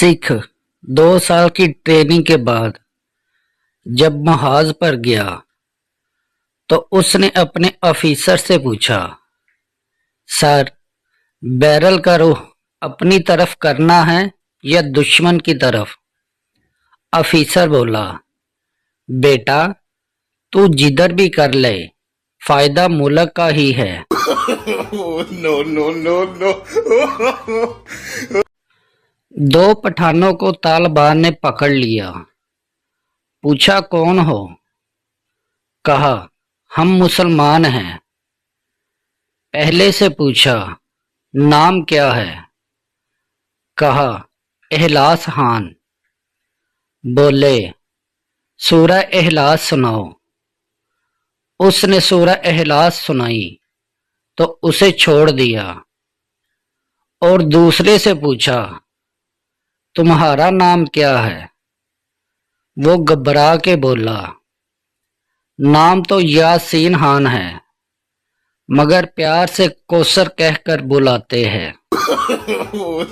सिख 2 साल की ट्रेनिंग के बाद जब महाज पर गया तो उसने अपने ऑफिसर से पूछा, सर, बैरल का रुख अपनी तरफ करना है या दुश्मन की तरफ? ऑफिसर बोला, बेटा, तू जिधर भी कर ले, फायदा मुल्क का ही है। no, no, no, no. दो पठानों को तालिबान ने पकड़ लिया। पूछा, कौन हो? कहा, हम मुसलमान हैं। पहले से पूछा, नाम क्या है? कहा, इखलास खान। बोले, सूरह इखलास सुनाओ। उसने सूरह इखलास सुनाई तो उसे छोड़ दिया। और दूसरे से पूछा, तुम्हारा नाम क्या है? वो घबरा के बोला, नाम तो यासीन खान है, मगर प्यार से कौसर कहकर बुलाते हैं।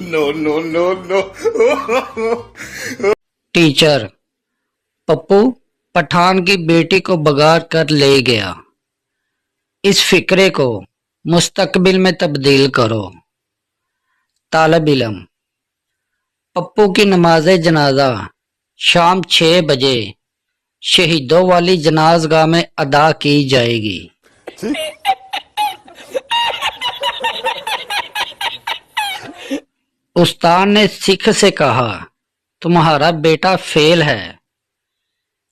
No, no, no, no. Teacher, Pappu Pathan की बेटी को बगाड़ कर ले गया। इस फिक्रे को मुस्तकबिल में तब्दील करो। तालिब इल्म, पप्पू की नमाज जनाजा शाम 6 बजे शहीदों वाली जनाजगाह में अदा की जाएगी। उस्ताद ने सिख से कहा, तुम्हारा बेटा फेल है।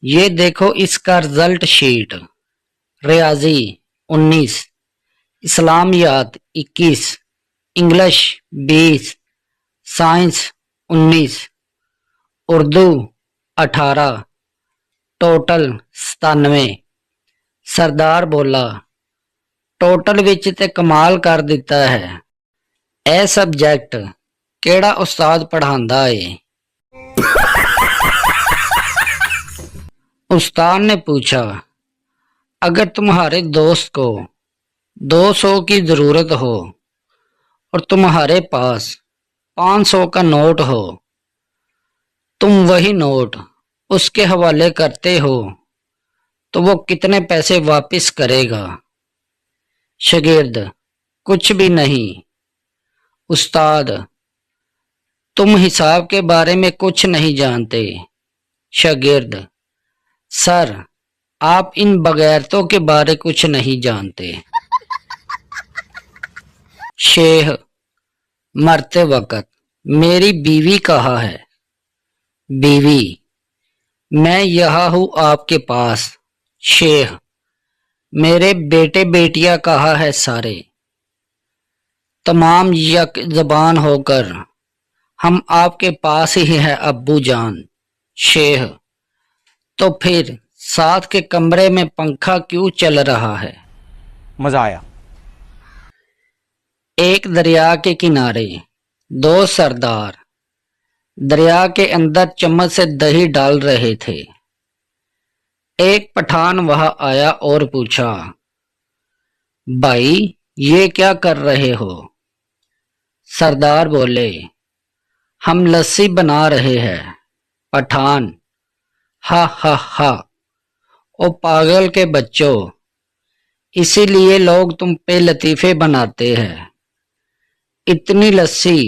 ये देखो इसका रिजल्ट शीट। रियाजी 19, इस्लामियात 21, English 20, science 19, Urdu 18, total 97। Sardar बोला, टोटल विच ते कमाल कर दिता है। ए सब्जेक्ट केड़ा उस्ताद पढ़ांदा है? उस्ताद ने पूछा, अगर तुम्हारे दोस्त को 200 की जरूरत हो और तुम्हारे पास 500 का नोट हो, तुम वही नोट उसके हवाले करते हो तो वो कितने पैसे वापस करेगा? शागिर्द, कुछ भी नहीं। उस्ताद, तुम हिसाब के बारे में कुछ नहीं जानते। शागिर्द, सर, आप इन बगैरतों के बारे कुछ नहीं जानते। शेख, मरते वक्त मेरी बीवी कहाँ है? बीवी, मैं यहाँ हूँ आपके पास। शेख, मेरे बेटे बेटियां कहाँ है सारे? तमाम यक जबान होकर हम आपके पास ही हैं अब्बू जान। शेख, तो फिर साथ के कमरे में पंखा क्यों चल रहा है? मजा आया। एक दरिया के किनारे दो सरदार दरिया के अंदर चम्मच से दही डाल रहे थे। एक पठान वहां आया और पूछा, भाई, ये क्या कर रहे हो? सरदार बोले, हम लस्सी बना रहे हैं। पठान, हा हा हा, ओ पागल के बच्चों, इसीलिए लोग तुम पे लतीफे बनाते हैं। इतनी लस्सी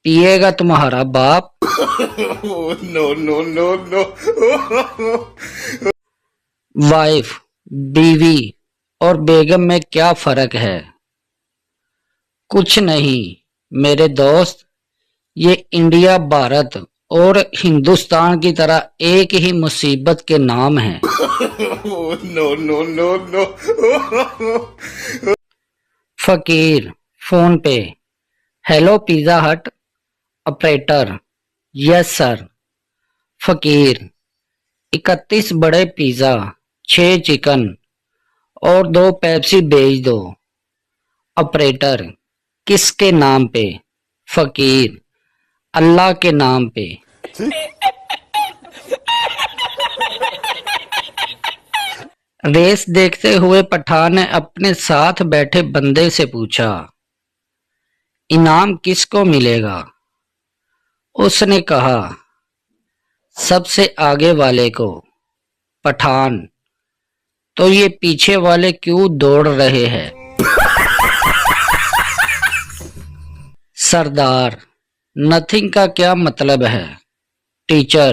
पिएगा तुम्हारा बाप? No, no, no, no. Wife, बीवी और बेगम में क्या फर्क है? कुछ नहीं मेरे दोस्त, ये इंडिया, भारत और हिंदुस्तान की तरह एक ही मुसीबत के नाम हैं। No, no, no, no. फकीर फोन पे, हेलो पिज्जा हट। Operator, yes sir. फकीर, 31 बड़े पिज्जा, 6 चिकन और 2 पेप्सी भेज दो। ऑपरेटर, किसके नाम पे? फकीर, अल्लाह के नाम पे। रेस देखते हुए पठान ने अपने साथ बैठे बंदे से पूछा, इनाम किसको मिलेगा? اس نے کہا سب سے آگے والے کو، پٹھان، تو یہ پیچھے والے کیوں دوڑ رہے ہیں؟ سردار، نتھنگ کا کیا مطلب ہے؟ ٹیچر،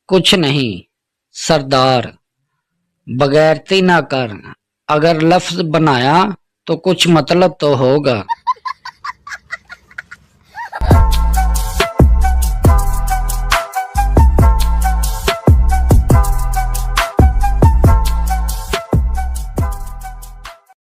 کچھ نہیں۔ سردار، بغیرتی نہ کر، اگر لفظ بنایا تو کچھ مطلب تو ہوگا۔